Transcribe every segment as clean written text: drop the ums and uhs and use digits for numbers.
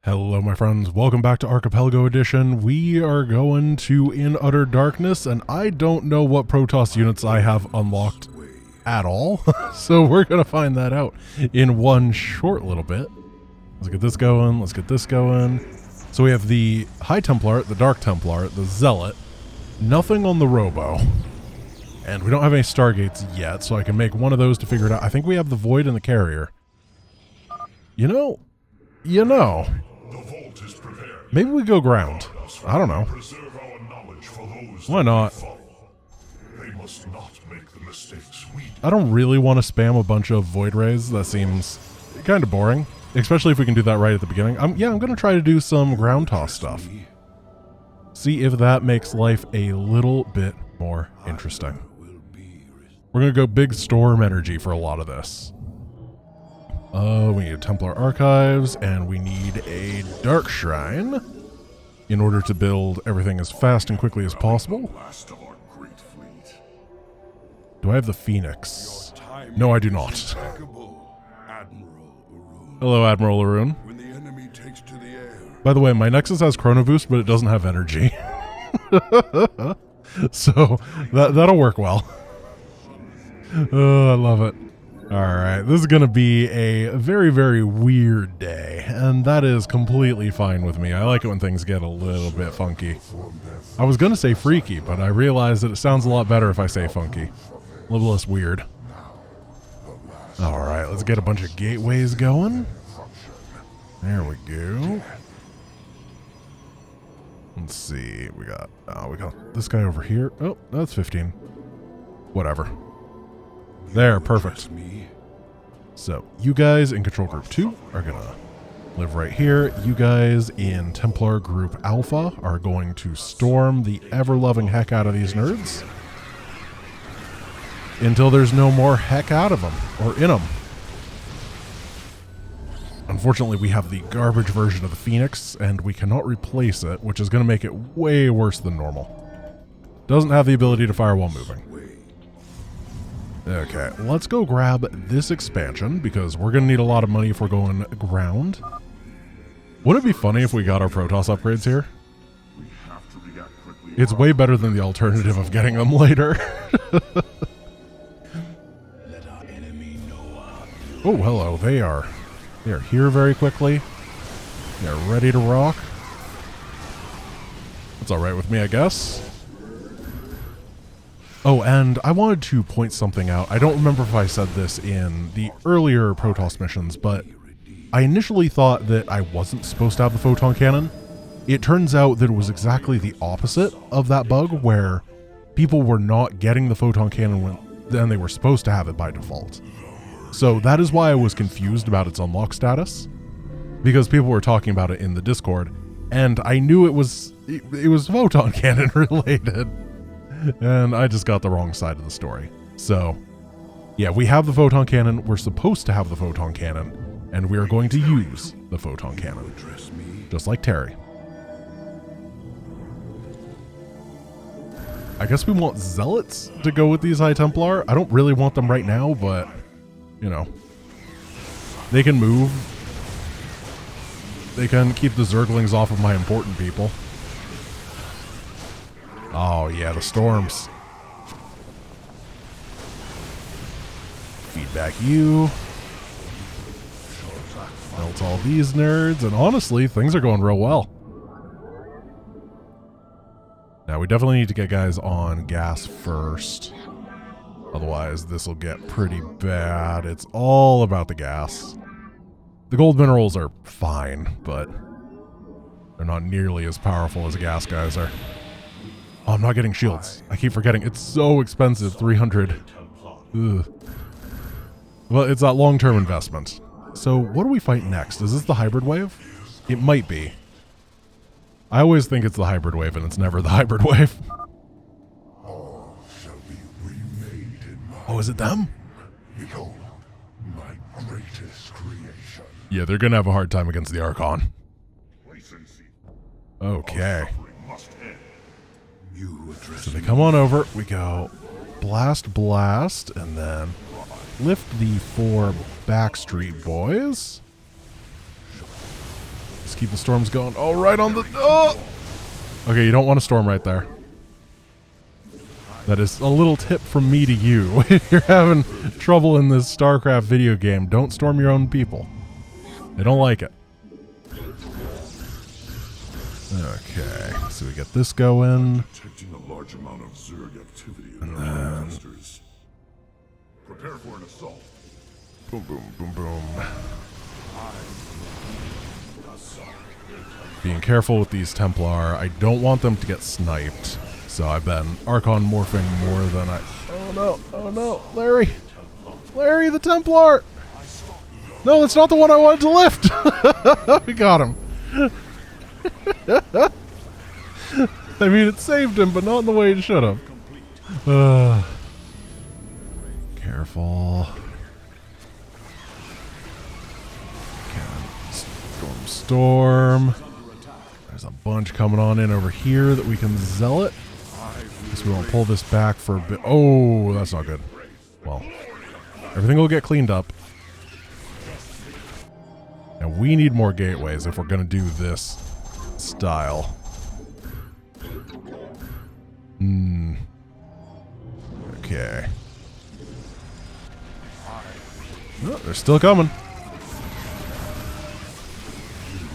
Hello my friends, welcome back to Archipelago Edition. We are going to In Utter Darkness, and I don't know what Protoss units I have unlocked at all, so we're going to find that out in one short little bit. Let's get this going, let's get this going. So we have the High Templar, the Dark Templar, the Zealot, nothing on the Robo, and we don't have any Stargates yet, so I can make one of those to figure it out. I think we have the Void and the Carrier. You know, maybe we go ground. I don't know. Why not? I don't really want to spam a bunch of Void Rays. That seems kind of boring. Especially if we can do that right at the beginning. I'm going to try to do some ground toss stuff. See if that makes life a little bit more interesting. We're going to go big storm energy for a lot of this. We need a Templar Archives, and we need a Dark Shrine in order to build everything as fast and quickly as possible. Do I have the Phoenix? No, I do not. Hello, Admiral Arun. By the way, my Nexus has Chrono Boost, but it doesn't have energy. So, that'll work well. Oh, I love it. Alright, this is going to be a very, very weird day, and that is completely fine with me. I like it when things get a little bit funky. I was going to say freaky, but I realized that it sounds a lot better if I say funky. A little less weird. Alright, let's get a bunch of gateways going. There we go. Let's see, we got this guy over here. Oh, that's 15. Whatever. There, perfect. So, you guys in Control Group 2 are going to live right here. You guys in Templar Group Alpha are going to storm the ever-loving heck out of these nerds until there's no more heck out of them, or in them. Unfortunately, we have the garbage version of the Phoenix, and we cannot replace it, which is going to make it way worse than normal. Doesn't have the ability to fire while moving. Okay, let's go grab this expansion, because we're going to need a lot of money if we're going ground. Wouldn't it be funny if we got our Protoss upgrades here? It's way better than the alternative of getting them later. Oh, hello, they are here very quickly. They're ready to rock. That's alright with me, I guess. Oh, and I wanted to point something out. I don't remember if I said this in the earlier Protoss missions, but I initially thought that I wasn't supposed to have the photon cannon. It turns out that it was exactly the opposite of that bug, where people were not getting the photon cannon when they were supposed to have it by default. So that is why I was confused about its unlock status, because people were talking about it in the Discord, and I knew it was photon cannon related. And I just got the wrong side of the story. So, yeah, we have the photon cannon. We're supposed to have the photon cannon. And we are going to use the photon cannon. Just like Terry. I guess we want Zealots to go with these High Templar. I don't really want them right now, but, you know. They can move. They can keep the Zerglings off of my important people. Oh, yeah, the storms. Feedback you. Melt all these nerds, and honestly, things are going real well. Now, we definitely need to get guys on gas first. Otherwise, this will get pretty bad. It's all about the gas. The gold minerals are fine, but they're not nearly as powerful as the gas guys are. Oh, I'm not getting shields. I keep forgetting. It's so expensive, 300. Ugh. Well, it's that long-term investment. So what do we fight next? Is this the hybrid wave? It might be. I always think it's the hybrid wave, and it's never the hybrid wave. Oh, is it them? Behold, my greatest creation. Yeah, they're going to have a hard time against the Archon. Okay. So they come on over, we go blast, and then lift the 4 Backstreet Boys. Just keep the storms going. Oh, right on the... Oh! Okay, you don't want to storm right there. That is a little tip from me to you. If you're having trouble in this StarCraft video game, don't storm your own people. They don't like it. Okay, so we get this going. Detecting a large amount of Zerg activity in And our then... clusters. Prepare for an assault. Boom, boom, boom, boom. Being careful with these Templar. I don't want them to get sniped. So I've been Archon morphing more than I... Oh no, oh no, Larry! Larry the Templar! No, that's not the one I wanted to lift! We got him. I mean, it saved him, but not in the way it should have. Careful. Storm. There's a bunch coming on in over here that we can zealot. Guess we won't pull this back for a bit. Oh, that's not good. Well, everything will get cleaned up. And we need more gateways if we're going to do this style. Okay. Oh, they're still coming.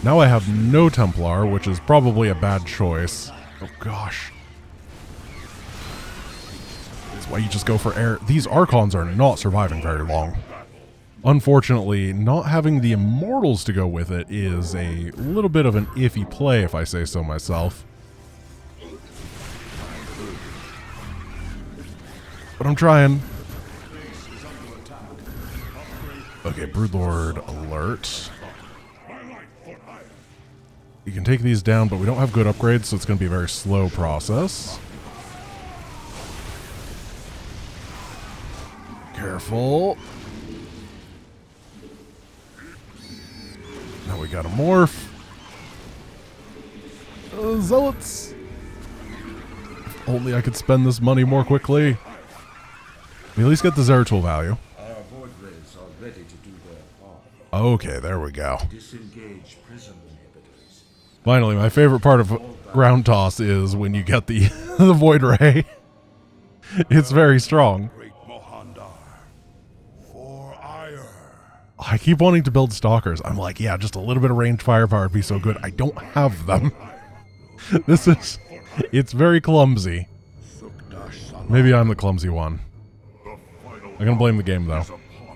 Now I have no Templar, which is probably a bad choice. Oh gosh. That's why you just go for air. These Archons are not surviving very long. Unfortunately, not having the Immortals to go with it is a little bit of an iffy play, if I say so myself. But I'm trying. Okay, Broodlord alert. You can take these down, but we don't have good upgrades, so it's going to be a very slow process. Careful. Now we got a morph. Zealots. If only I could spend this money more quickly. We at least get the Zeratul value. Our void rays are ready to do their part. Okay, there we go. Disengage prism inhibitors. Finally, my favorite part of ground toss is when you get the the void ray. It's very strong. Great Mohandar. For ire. I keep wanting to build stalkers. I'm like, yeah, just a little bit of ranged firepower would be so good. I don't have them. It's very clumsy. Maybe I'm the clumsy one. I'm gonna blame the game though.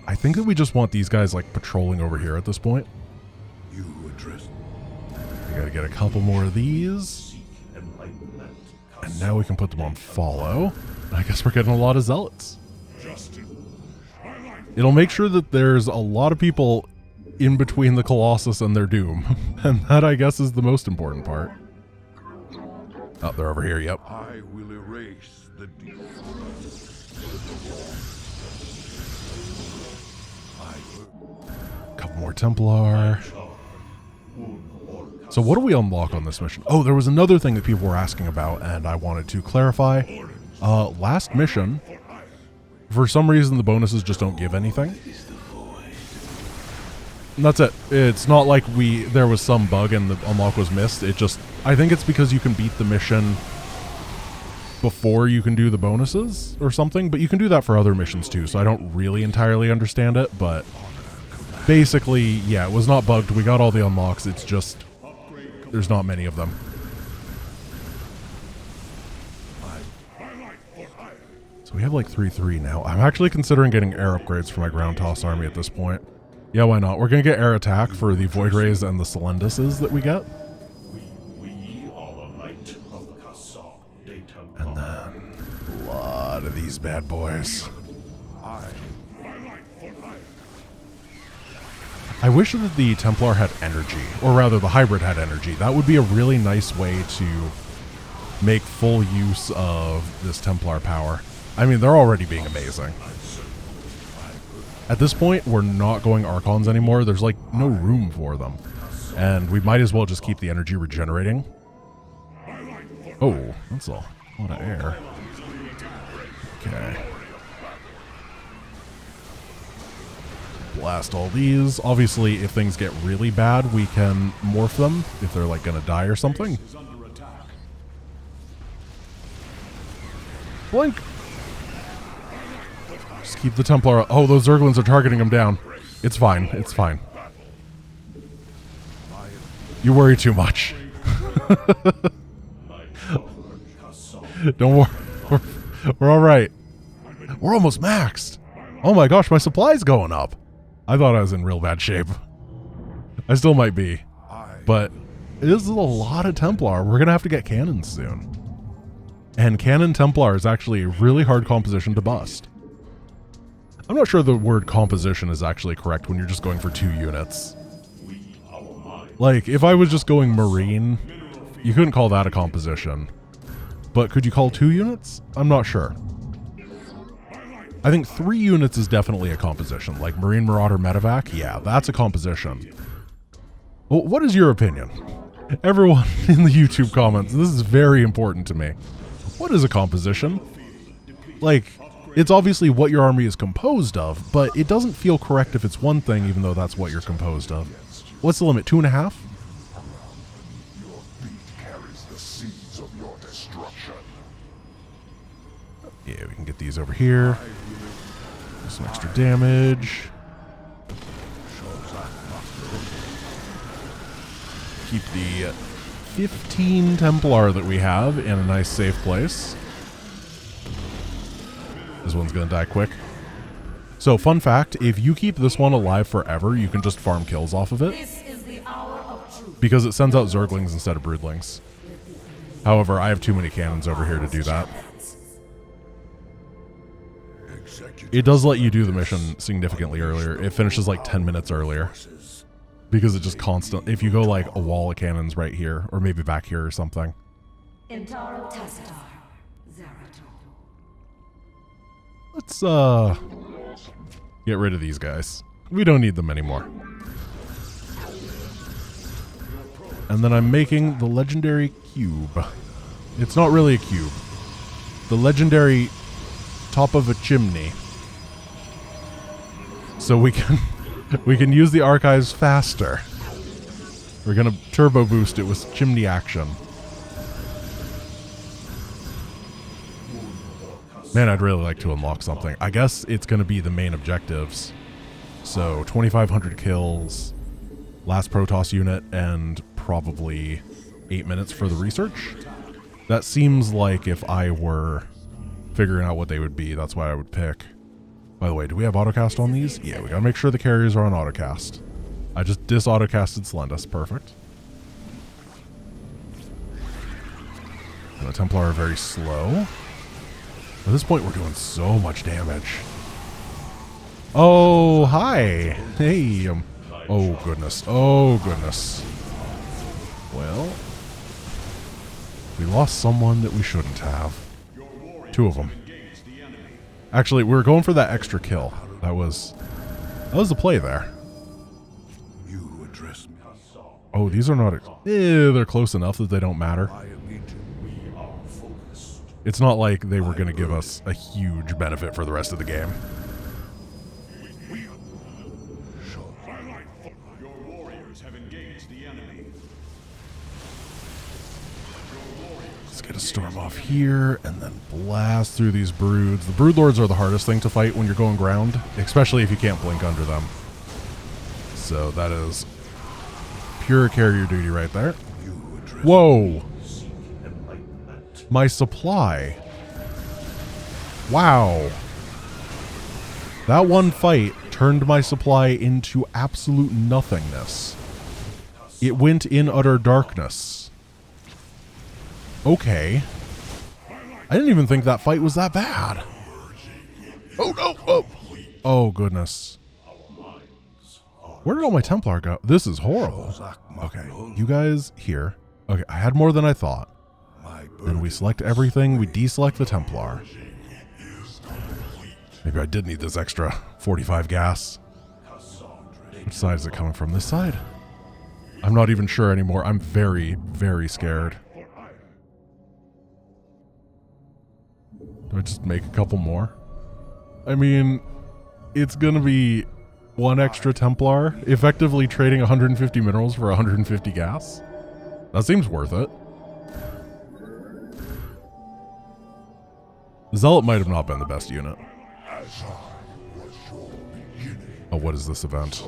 I think that we just want these guys like patrolling over here at this point. You address. We gotta get a couple more of these. And now we can put them on follow. I guess we're getting a lot of zealots. It'll make sure that there's a lot of people in between the Colossus and their doom. And that, I guess, is the most important part. Oh, they're over here, yep. I will erase the deed. Couple more Templar. So what do we unlock on this mission? Oh, there was another thing that people were asking about, and I wanted to clarify. Last mission, for some reason the bonuses just don't give anything. And that's it. It's not like there was some bug and the unlock was missed. It just, I think it's because you can beat the mission before you can do the bonuses or something, but you can do that for other missions too, so I don't really entirely understand it, but basically, yeah, it was not bugged. We got all the unlocks. It's just, there's not many of them. So we have like 3-3 now. I'm actually considering getting air upgrades for my ground toss army at this point. Yeah, why not? We're going to get air attack for the Void Rays and the Celenduses that we get. And then a lot of these bad boys. I wish that the Templar had energy, or rather the hybrid had energy. That would be a really nice way to make full use of this Templar power. I mean, they're already being amazing. At this point, we're not going Archons anymore. There's like no room for them. And we might as well just keep the energy regenerating. Oh, that's a lot of air. Okay. Blast all these. Obviously, if things get really bad, we can morph them if they're like gonna die or something. Blink. Just keep the Templar. Oh, those Zerglings are targeting him down. It's fine. It's fine. You worry too much. Don't worry. We're all right. We're almost maxed. Oh my gosh, my supply's going up. I thought I was in real bad shape. I still might be. But this is a lot of Templar. We're going to have to get cannons soon. And Cannon Templar is actually a really hard composition to bust. I'm not sure the word composition is actually correct when you're just going for 2 units. Like, if I was just going Marine, you couldn't call that a composition. But could you call 2 units? I'm not sure. I think 3 units is definitely a composition. Like Marine Marauder Medevac, yeah, that's a composition. Well, what is your opinion? Everyone in the YouTube comments, this is very important to me. What is a composition? Like, it's obviously what your army is composed of, but it doesn't feel correct if it's one thing, even though that's what you're composed of. What's the limit, 2.5? Your feet carries the seeds of your destruction. Yeah, we can get these over here. Do some extra damage. Keep the 15 Templar that we have in a nice safe place. This one's gonna die quick. So, fun fact, if you keep this one alive forever, you can just farm kills off of it. Because it sends out Zerglings instead of Broodlings. However, I have too many cannons over here to do that. It does let you do the mission significantly earlier. It finishes like 10 minutes earlier. Because it just constant. If you go like a wall of cannons right here, or maybe back here or something. Let's get rid of these guys. We don't need them anymore. And then I'm making the legendary cube. It's not really a cube. The legendary top of a chimney. So we can use the archives faster. We're gonna turbo boost it with chimney action. Man, I'd really like to unlock something. I guess it's gonna be the main objectives. So 2,500 kills, last Protoss unit, and probably 8 minutes for the research. That seems like if I were figuring out what they would be, that's what I would pick. By the way, do we have autocast on these? Yeah, we gotta make sure the carriers are on autocast. I just dis-autocasted Slendus, perfect. And the Templar are very slow. At this point, we're doing so much damage. Oh, hi. Hey. Oh, goodness. Oh, goodness. Well, we lost someone that we shouldn't have. 2 of them. Actually, we were going for that extra kill. That was the play there. You address me. Oh, these are not... they're close enough that they don't matter. It's not like they were going to give us a huge benefit for the rest of the game. Your warriors have engaged the enemy. Let's get a storm off here and then blast through these broods. The broodlords are the hardest thing to fight when you're going ground, especially if you can't blink under them. So that is pure carrier duty right there. Whoa! My supply. Wow. That one fight turned my supply into absolute nothingness. It went in utter darkness. Okay. I didn't even think that fight was that bad. Oh no! Oh, oh goodness. Where did all my Templar go? This is horrible. Okay, you guys here. Okay, I had more than I thought. Then we select everything, we deselect the Templar. Maybe I did need this extra 45 gas. Which side is it coming from? This side? I'm not even sure anymore. I'm very, very scared. Do I just make a couple more? I mean, it's gonna be 1 extra Templar, effectively trading 150 minerals for 150 gas. That seems worth it. Zealot might have not been the best unit. Oh, what is this event?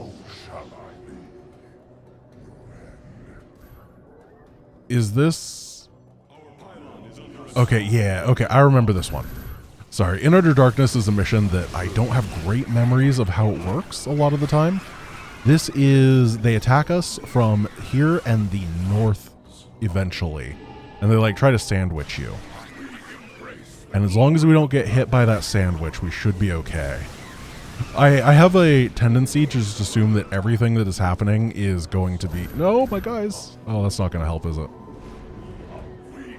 Is this... Okay, yeah, okay, I remember this one. Sorry, In Utter Darkness is a mission that I don't have great memories of how it works a lot of the time. This is, they attack us from here and the north eventually. And they like try to sandwich you. And as long as we don't get hit by that sandwich, we should be okay. I have a tendency to just assume that everything that is happening is going to be... No, my guys. Oh, that's not going to help, is it?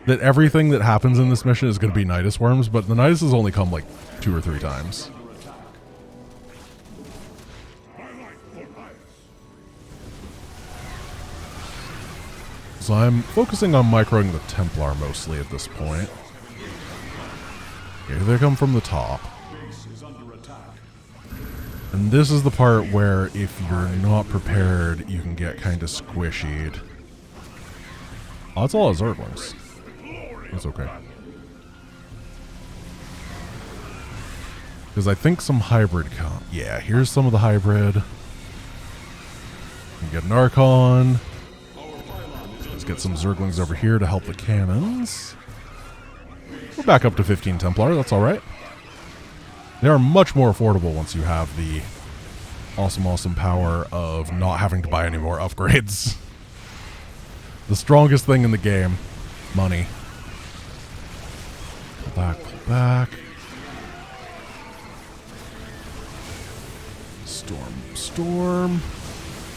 That everything that happens in this mission is going to be Nidus worms, but the Niduses only come like 2 or 3 times. So I'm focusing on microing the Templar mostly at this point. Here they come from the top. And this is the part where if you're not prepared, you can get kind of squishied. Oh, that's all Zerglings. That's okay. Because I think some hybrid come. Yeah, here's some of the hybrid. We get an Archon. Let's get some Zerglings over here to help the cannons. We're back up to 15 Templar, that's alright. They are much more affordable once you have the awesome power of not having to buy any more upgrades. The strongest thing in the game. Money. Pull back, pull back. Storm.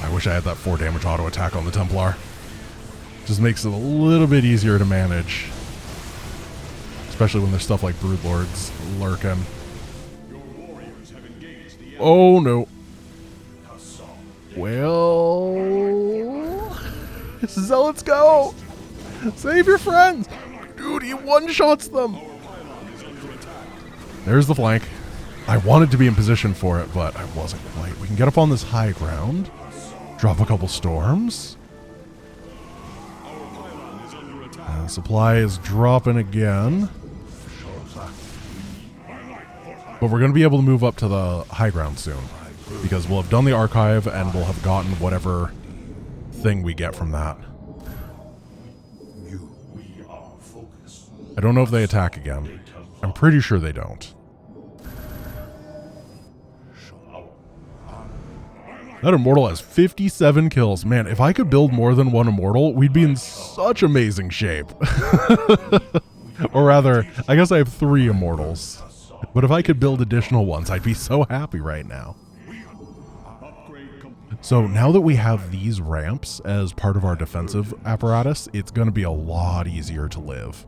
I wish I had that 4 damage auto attack on the Templar. Just makes it a little bit easier to manage. Especially when there's stuff like Broodlords lurking. Oh no. Well... Zealots go! Save your friends! Dude, he one-shots them! There's the flank. I wanted to be in position for it, but I wasn't quite. We can get up on this high ground. Drop a couple storms. And supply is dropping again. But we're going to be able to move up to the high ground soon. Because we'll have done the archive and we'll have gotten whatever thing we get from that. I don't know if they attack again. I'm pretty sure they don't. That Immortal has 57 kills. Man, if I could build more than 1 Immortal, we'd be in such amazing shape. Or rather, I guess I have 3 Immortals. But if I could build additional ones, I'd be so happy right now. So now that we have these ramps as part of our defensive apparatus, it's going to be a lot easier to live.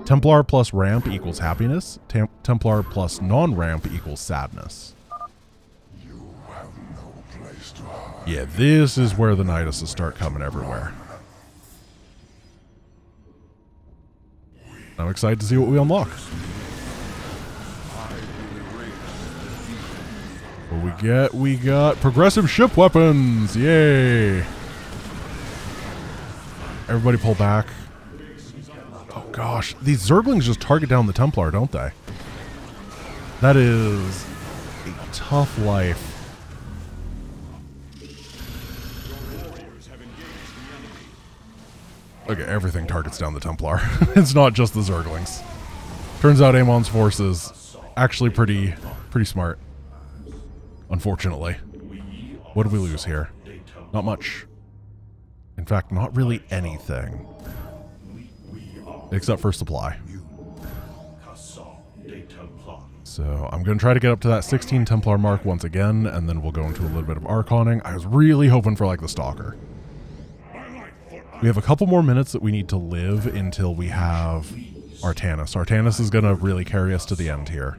Templar plus ramp equals happiness. Templar plus non-ramp equals sadness. Yeah, this is where the Niduses start coming everywhere. I'm excited to see what we unlock. What we got progressive ship weapons. Yay. Everybody pull back. Oh gosh, these Zerglings just target down the Templar, don't they? That is a tough life. Okay, everything targets down the Templar. It's not just the Zerglings. Turns out Amon's force is actually pretty smart. Unfortunately. What did we lose here? Not much. In fact, not really anything. Except for supply. So I'm going to try to get up to that 16 Templar mark once again, and then we'll go into a little bit of Archoning. I was really hoping for like the Stalker. We have a couple more minutes that we need to live until we have Artanis. Artanis is going to really carry us to the end here.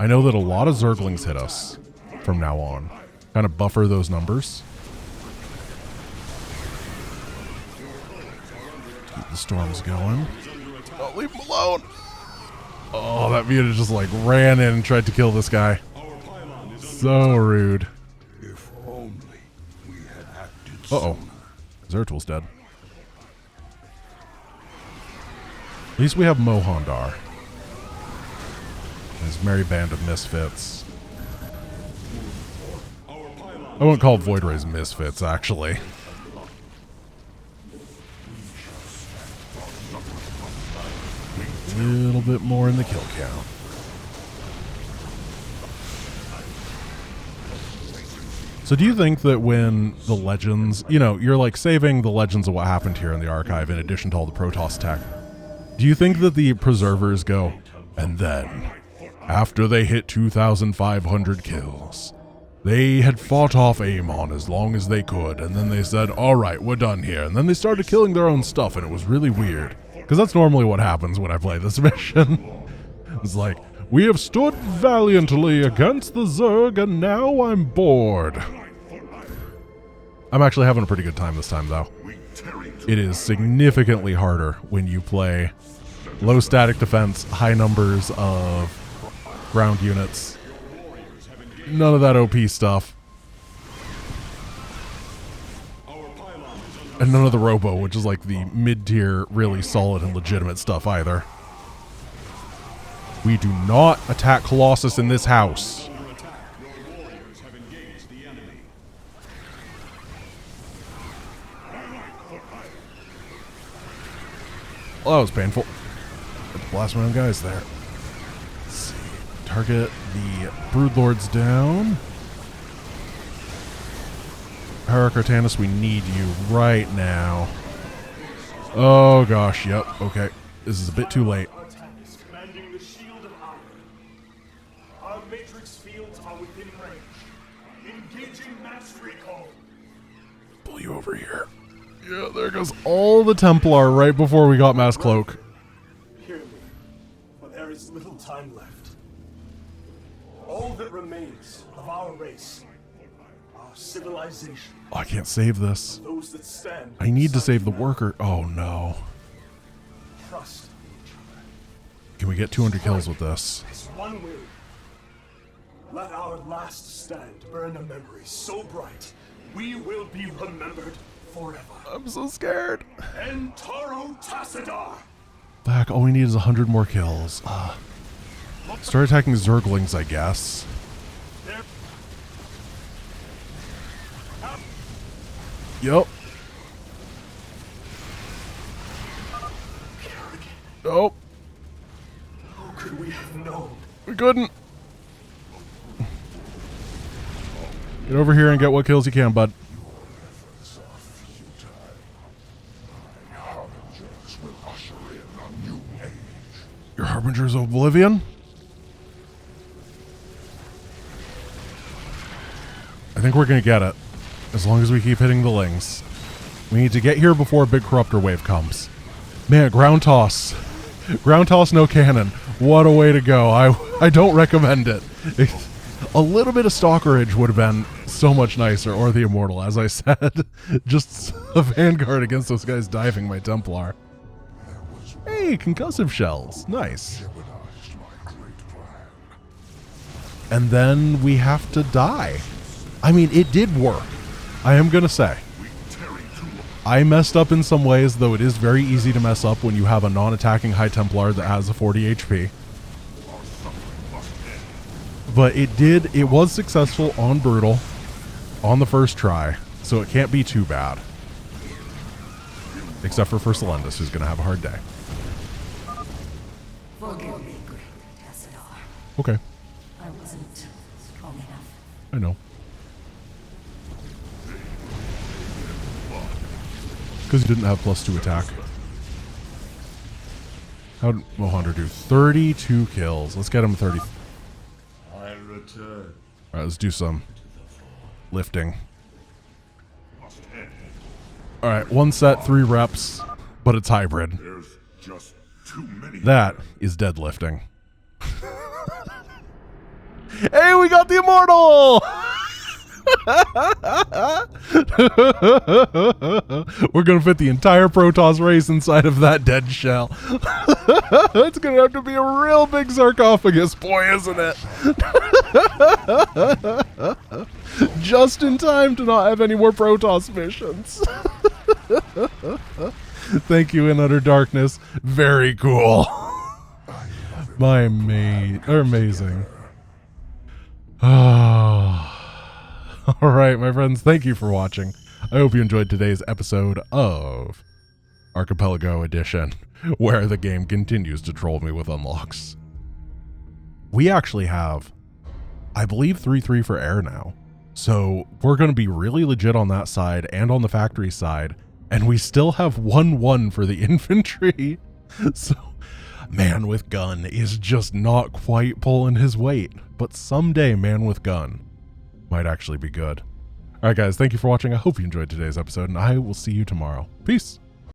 I know that a lot of Zerglings hit us from now on. Kind of buffer those numbers. Keep the storms going. Oh, leave him alone! Oh, that Vita just like ran in and tried to kill this guy. So rude. If only we had acted Uh-oh. sooner. Zertul's dead. At least we have Mohandar. His merry band of misfits. I won't call Void Rays misfits, actually. A little bit more in the kill count. So do you think that when the legends, you know, you're like saving the legends of what happened here in the archive in addition to all the Protoss tech, do you think that the preservers go, and then, after they hit 2,500 kills, they had fought off Amon as long as they could, and then they said, alright, we're done here, and then they started killing their own stuff, and it was really weird. Because that's normally what happens when I play this mission. It's like, we have stood valiantly against the Zerg, and now I'm bored. I'm actually having a pretty good time this time, though. It is significantly harder when you play low static defense, high numbers of ground units. None of that OP stuff. And none of the Robo, which is like the mid-tier, really solid and legitimate stuff either. We do not attack Colossus in this house. Well, that was painful. Let's blast my own guys there. Let's see. Target the Broodlords down. Hierarch Artanis, we need you right now. Oh gosh, yep, okay. This is a bit too late. Commanding the shield of iron. Our matrix fields are within range. Engaging mass recall. Pull you over here. Yeah, there goes all the Templar right before we got Mass Cloak. Hear me, for there is little time left. All that remains of our race, our civilization, Oh, I can't save this. those that stand. I need to beside save the humanity, worker. Oh no. Trust in each other. Can we get 200 kills with this? As one will. Let our last stand burn a memory so bright, we will be remembered forever. I'm so scared. Entaro Tassadar! Back, all we need is 100 more kills. Start attacking Zerglings, I guess. Yup. Nope. How could we have known? We couldn't. Get over here and get what kills you can, bud. Your Harbingers of Oblivion? I think we're gonna get it. As long as we keep hitting the lings. We need to get here before a big Corruptor wave comes. Man, ground toss. Ground toss, no cannon. What a way to go. I don't recommend it. A little bit of Stalkerage would have been so much nicer, or the Immortal, as I said. Just a Vanguard against those guys diving my Templar. Hey, concussive shells. Nice. And then we have to die. I mean, it did work. I am going to say. I messed up in some ways, though it is very easy to mess up when you have a non-attacking High Templar that has a 40 HP. But it was successful on Brutal, on the first try, so it can't be too bad. Except for Selendis, who's going to have a hard day. Forgive me, great Tassadar. Okay, I wasn't strong enough. I know. Because he didn't have +2 attack. How did Mohandar do? 32 kills. Let's get him 30. I return. Alright, let's do some lifting. Alright, 1 set, 3 reps, but it's hybrid. There's just too many. That is deadlifting. Hey, we got the Immortal! We're gonna fit the entire Protoss race inside of that dead shell. It's gonna have to be a real big sarcophagus, boy, isn't it? Just in time to not have any more Protoss missions. Thank you, In Utter Darkness. Very cool. My mate, amazing. All right, my friends, thank you for watching. I hope you enjoyed today's episode of Archipelago Edition, where the game continues to troll me with unlocks. We actually have, I believe, 3-3 for air now. So we're going to be really legit on that side and on the factory side, and we still have 1-1 for the infantry. So man with gun is just not quite pulling his weight, but someday man with gun might actually be good. All right, guys, thank you for watching. I hope you enjoyed today's episode, and I will see you tomorrow. Peace.